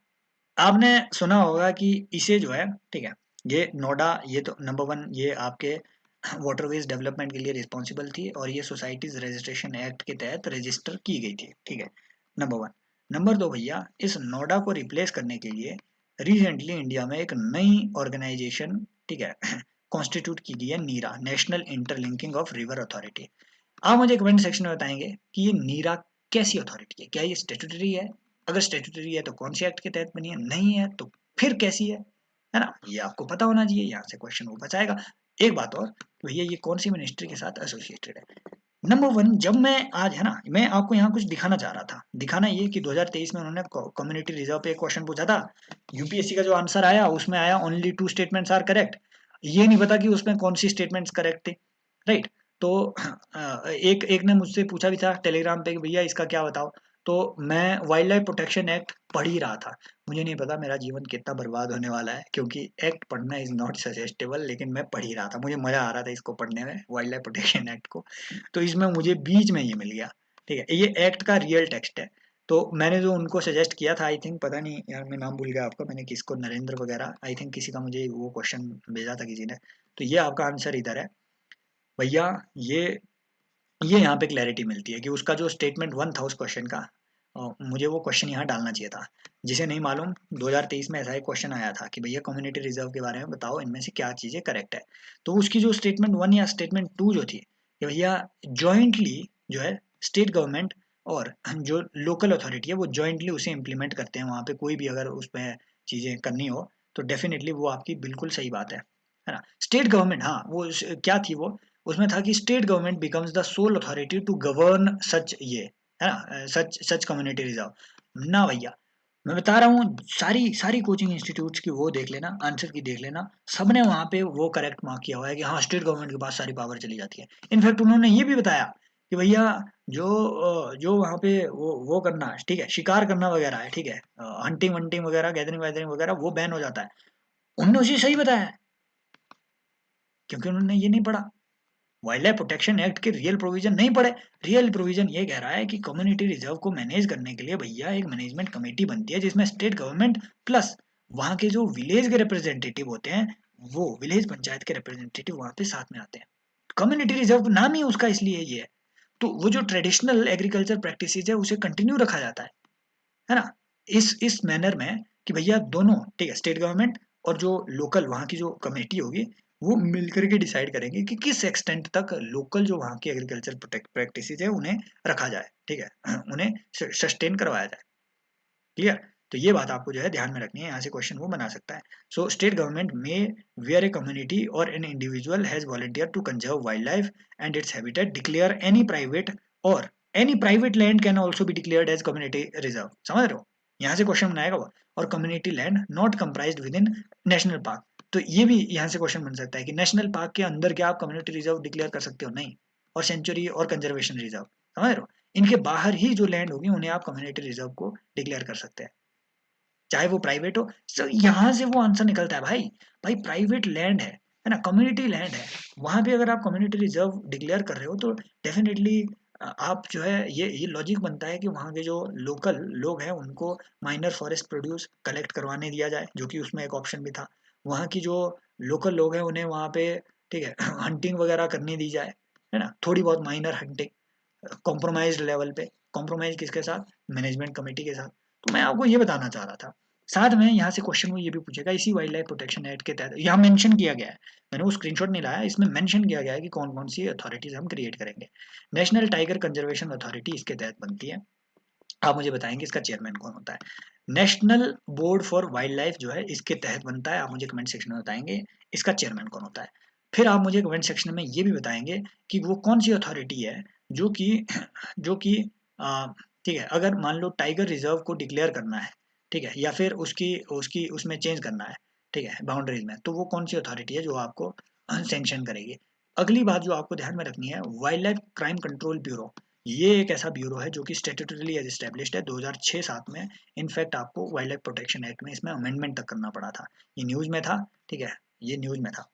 आपने सुना होगा कि इसे जो है, ठीक है, ये नोडा, ये तो नंबर वन, ये आपके वाटरवेज डेवलपमेंट के लिए रिस्पॉन्सिबल थी, और ये सोसाइटीज रजिस्ट्रेशन एक्ट के तहत रजिस्टर की गई थी, ठीक है, नंबर वन। नंबर दो भैया, इस नोडा को रिप्लेस करने के लिए रिसेंटली इंडिया में एक नई ऑर्गेनाइजेशन, ठीक है, कॉन्स्टिट्यूट की गई है, NIRA, national interlinking of river authority. आप मुझे कमेंट सेक्शन में बताएंगे कि ये नीरा कैसी अथॉरिटी है, क्या ये स्टेटूटरी है, अगर स्टेटूटरी है तो कौन से एक्ट के तहत बनी है, नहीं है तो फिर कैसी है ना, ये आपको पता होना चाहिए, यहाँ से क्वेश्चन वो बचाएगा। एक बात और, भैया ये कौन सी मिनिस्ट्री के साथ एसोसिएटेड है। नंबर वन, जब मैं आज, है ना, मैं आपको यहाँ कुछ दिखाना चाह रहा था, दिखाना ये कि 2023 में उन्होंने कम्युनिटी रिजर्व पे एक क्वेश्चन पूछा था, यूपीएससी का जो आंसर आया उसमें आया ओनली 2 स्टेटमेंट्स आर करेक्ट। ये नहीं पता कि उसमें कौन सी स्टेटमेंट्स करेक्ट थी, राइट। तो एक एक ने मुझसे पूछा भी था टेलीग्राम पे कि भैया इसका क्या बताओ। तो मैं वाइल्ड लाइफ प्रोटेक्शन एक्ट पढ़ ही रहा था। मुझे नहीं पता मेरा जीवन कितना बर्बाद होने वाला है, क्योंकि एक्ट पढ़ना इज नॉट सजेस्टेबल, लेकिन मैं पढ़ ही रहा था, मुझे मजा आ रहा था इसको पढ़ने में, वाइल्ड लाइफ प्रोटेक्शन एक्ट को। तो इसमें मुझे बीच में ये मिल गया, ठीक है, ये एक्ट का रियल टेक्स्ट है। तो मैंने जो उनको सजेस्ट किया था, आई थिंक, पता नहीं यार मैं नाम भूल गया आपका, मैंने किसको, नरेंद्र वगैरह, आई थिंक किसी का मुझे वो क्वेश्चन भेजा था किसी ने। तो ये आपका आंसर इधर है भैया। ये ये यहाँ पे क्लैरिटी मिलती है कि उसका जो स्टेटमेंट वन था उस क्वेश्चन का, मुझे वो क्वेश्चन यहाँ डालना चाहिए था। जिसे नहीं मालूम, 2023 में ऐसा एक क्वेश्चन आया था कि भैया कम्युनिटी रिजर्व के बारे में बताओ, इनमें से क्या चीज़ें करेक्ट है। तो उसकी जो स्टेटमेंट वन या स्टेटमेंट टू जो थी, कि भैया जॉइंटली जो है स्टेट गवर्नमेंट और जो लोकल अथॉरिटी है वो जॉइंटली उसे इम्प्लीमेंट करते हैं, वहाँ पे कोई भी अगर उसमें चीज़ें करनी हो तो डेफिनेटली वो आपकी बिल्कुल सही बात है ना। स्टेट गवर्नमेंट, हाँ, वो क्या थी वो, उसमें था कि state government becomes the sole authority to govern such, ये है ना, सच सच कम्युनिटी रिजर्व ना भैया। मैं बता रहा हूँ, सारी सारी कोचिंग इंस्टीट्यूट्स की वो देख लेना, आंसर की देख लेना, सबने वहाँ पे वो करेक्ट मार्क किया हुआ है कि हाँ स्टेट गवर्नमेंट के पास सारी पावर चली जाती है। इनफैक्ट उन्होंने ये भी बताया कि भैया जो जो वहाँ पे वो करना, ठीक है, शिकार करना वगैरह है, ठीक है, हंटिंग वंटिंग वगैरह, गैदरिंग वैदरिंग वगैरह, वो बैन हो जाता है। उन्होंने उसे सही बताया है, क्योंकि उन्होंने ये नहीं पढ़ा, वाइल्ड लाइफ प्रोटेक्शन एक्ट के रियल प्रोविजन नहीं पड़े। रियल प्रोविजन ये कह रहा है कि कम्युनिटी रिजर्व को मैनेज करने के लिए भैया एक मैनेजमेंट कमेटी बनती है, जिसमें स्टेट गवर्नमेंट प्लस वहाँ के जो विलेज के रिप्रेजेंटेटिव होते हैं, वो विलेज पंचायत के रिप्रेजेंटेटिव वहाँ पे साथ में आते हैं। कम्युनिटी रिजर्व नाम ही उसका इसलिए ये है। तो वो जो ट्रेडिशनल एग्रीकल्चर प्रैक्टिसेज है उसे कंटिन्यू रखा जाता है ना, इस मैनर में, कि भैया दोनों, ठीक है, स्टेट गवर्नमेंट और जो लोकल वहाँ की जो कमेटी होगी, वो मिलकर के डिसाइड करेंगे कि किस एक्सटेंट तक लोकल जो वहाँ की एग्रीकल्चर प्रैक्टिसेज है उन्हें रखा जाए, ठीक है, उन्हें सस्टेन करवाया जाए। क्लियर। तो ये बात आपको जो है ध्यान में रखनी है, यहाँ से क्वेश्चन वो बना सकता है। सो स्टेट गवर्नमेंट में where a community or an individual has volunteer to conserve wildlife and its habitat declare any private, or any private land can also be declared as community reserve, समझ रहे हो, यहाँ से question बनाएगा वो। और community land not comprised within national park, तो ये भी यहाँ से क्वेश्चन बन सकता है कि नेशनल पार्क के अंदर क्या आप कम्युनिटी रिजर्व डिक्लेयर कर सकते हो, नहीं, और सेंचुरी और कंजर्वेशन रिजर्व, समझ रहे हो। इनके बाहर ही जो लैंड होगी उन्हें आप कम्युनिटी रिजर्व को डिक्लेयर कर सकते हैं, चाहे वो प्राइवेट हो। सो यहाँ से वो आंसर निकलता है भाई, भाई प्राइवेट लैंड है ना, कम्युनिटी लैंड है, वहां पे अगर आप कम्युनिटी रिजर्व डिक्लेयर कर रहे हो तो डेफिनेटली आप जो है ये लॉजिक बनता है कि वहाँ के जो लोकल लोग हैं उनको माइनर फॉरेस्ट प्रोड्यूस कलेक्ट करवाने दिया जाए, जो कि उसमें एक ऑप्शन भी था। वहाँ की जो लोकल लोग हैं उन्हें वहाँ पे, ठीक है, हंटिंग वगैरह करने दी जाए, है ना, थोड़ी बहुत माइनर हंटिंग कॉम्प्रोमाइज लेवल पे। कॉम्प्रोमाइज किसके साथ? मैनेजमेंट कमेटी के साथ। तो मैं आपको ये बताना चाह रहा था। साथ में यहाँ से क्वेश्चन वो ये भी पूछेगा, इसी वाइल्ड लाइफ प्रोटेक्शन एक्ट के तहत यहाँ मेंशन किया गया है, मैंने वो स्क्रीनशॉट नहीं लाया, इसमें मेंशन किया गया है कि कौन कौन सी अथॉरिटीज हम क्रिएट करेंगे। नेशनल टाइगर कंजर्वेशन अथॉरिटी इसके तहत बनती है। आप मुझे बताएंगे इसका चेयरमैन कौन होता है। National board for wild life जो है इसके तहत बनता है, आप मुझे कमेंट सेक्शन में बताएंगे इसका चेयरमैन कौन होता है। फिर आप मुझे कमेंट सेक्शन में ये भी बताएंगे कि वो कौन सी अथॉरिटी है जो कि जो कि आ, ठीक है, अगर मान लो टाइगर रिजर्व को डिक्लेयर करना है, ठीक है, या फिर उसकी उसकी उसमें चेंज करना है, ठीक है, बाउंड्रीज में, तो वो कौन सी अथॉरिटी है जो आपको सैंक्शन करेगी। अगली बात जो आपको ध्यान में रखनी है, wild life crime control bureau, ये एक ऐसा ब्यूरो है जो कि स्टैट्यूटरीली एस्टैब्लिश्ड है 2006-7 में। इनफैक्ट आपको वाइल्ड लाइफ प्रोटेक्शन एक्ट में इसमें अमेंडमेंट तक करना पड़ा था, ये न्यूज़ में था, ठीक है, ये न्यूज़ में था।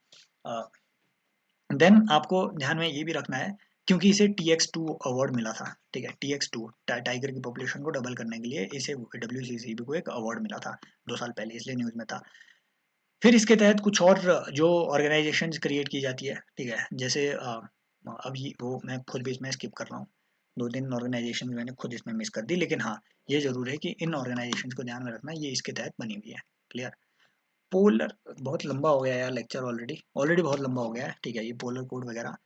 देन आपको ध्यान में ये भी रखना है, क्योंकि इसे TX2 अवार्ड मिला था, ठीक है, TX2 टाइगर की पॉपुलेशन को डबल करने के लिए इसे WCCB को एक अवार्ड मिला था 2 साल पहले, इसलिए न्यूज़ में था। फिर इसके तहत कुछ और जो ऑर्गेनाइजेशंस क्रिएट की जाती है, ठीक है, जैसे अभी वो मैं खुद भी इसमें स्किप कर रहा हूँ, 2-3 ऑर्गेनाइजेशन मैंने खुद इसमें मिस कर दी, लेकिन हाँ ये जरूर है कि इन ऑर्गेनाइजेशंस को ध्यान में रखना, ये इसके तहत बनी हुई है। क्लियर। पोलर, बहुत लंबा हो गया यार लेक्चर, ऑलरेडी ऑलरेडी बहुत लंबा हो गया है, ठीक है, ये पोलर कोड वगैरह,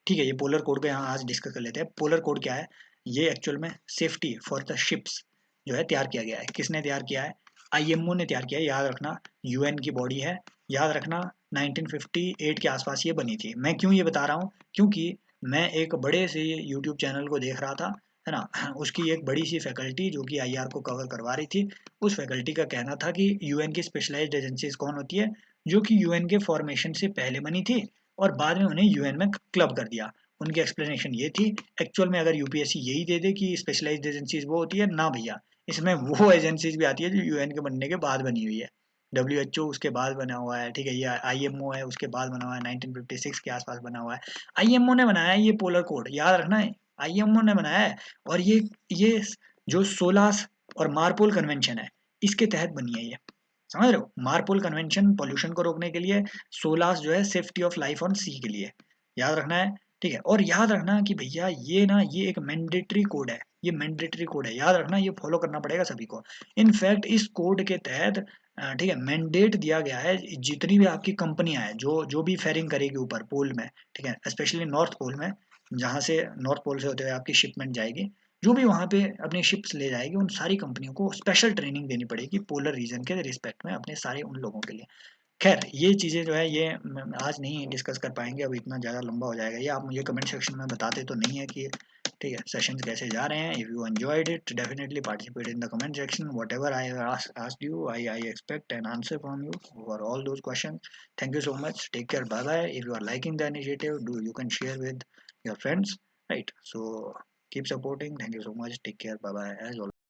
ठीक है, ये पोलर कोड को यहाँ आज डिस्कस कर लेते हैं। पोलर कोड क्या है? ये एक्चुअल में सेफ्टी फॉर द शिप्स जो है तैयार किया गया है। किसने तैयार किया है? IMO ने तैयार किया है, याद रखना, UN की बॉडी है, याद रखना, 1958 के आसपास ये बनी थी। मैं क्यों ये बता रहा हूँ? क्योंकि मैं एक बड़े से यूट्यूब चैनल को देख रहा था, है ना, उसकी एक बड़ी सी फैकल्टी जो कि IR को कवर करवा रही थी, उस फैकल्टी का कहना था कि UN की स्पेशलाइज्ड एजेंसीज कौन होती है? जो कि UN के फॉर्मेशन से पहले बनी थी और बाद में उन्हें UN में क्लब कर दिया। उनकी एक्सप्लेनेशन ये थी, एक्चुअल में अगर UPSC यही दे दे कि स्पेशलाइज्ड एजेंसीज वो होती है, ना भैया, इसमें वो एजेंसीज भी आती है जो UN के बनने के बाद बनी हुई है। WHO उसके बाद बना हुआ है, ठीक है, ये IMO है उसके बाद बना हुआ है, 1956 के आसपास बना हुआ है। IMO ने बनाया है ये पोलर कोड, याद रखना है, IMO ने बनाया है। और ये जो सोलास और मार्पोल कन्वेंशन है, इसके तहत बनी है ये, समझ रहे हो? मार्पोल कन्वेंशन पॉल्यूशन को रोकने के लिए, सोलास जो है सेफ्टी ऑफ लाइफ ऑन सी के लिए, याद रखना है, ठीक है। और याद रखना कि भैया ये ना, ये एक मैंडेटरी कोड है, ये मैंडेटरी कोड है, याद रखना, ये फॉलो करना पड़ेगा सभी को। इनफैक्ट इस कोड के तहत ठीक है, मैंडेट दिया गया है, जितनी भी आपकी कंपनियां हैं जो जो भी फेरिंग करेगी ऊपर पोल में, ठीक है, स्पेशली नॉर्थ पोल में, जहाँ से नॉर्थ पोल से होते हुए आपकी शिपमेंट जाएगी, जो भी वहाँ पे अपनी शिप्स ले जाएगी, उन सारी कंपनियों को स्पेशल ट्रेनिंग देनी पड़ेगी पोलर रीजन के रिस्पेक्ट में, अपने सारे उन लोगों के लिए। खैर ये चीज़ें जो है ये आज नहीं डिस्कस कर पाएंगे, अब इतना ज़्यादा लंबा हो जाएगा ये। आप मुझे कमेंट सेक्शन में बताते तो नहीं है कि, ठीक है, सेशंस कैसे जा रहे हैं। If you enjoyed it definitely participate in the comment section, whatever I asked you, I expect an answer from you for all those question. Thank you so much, take care, bye bye. If you are liking the initiative, do you can share with your friends, right? So keep supporting, thank you so much, take care, bye bye, as always।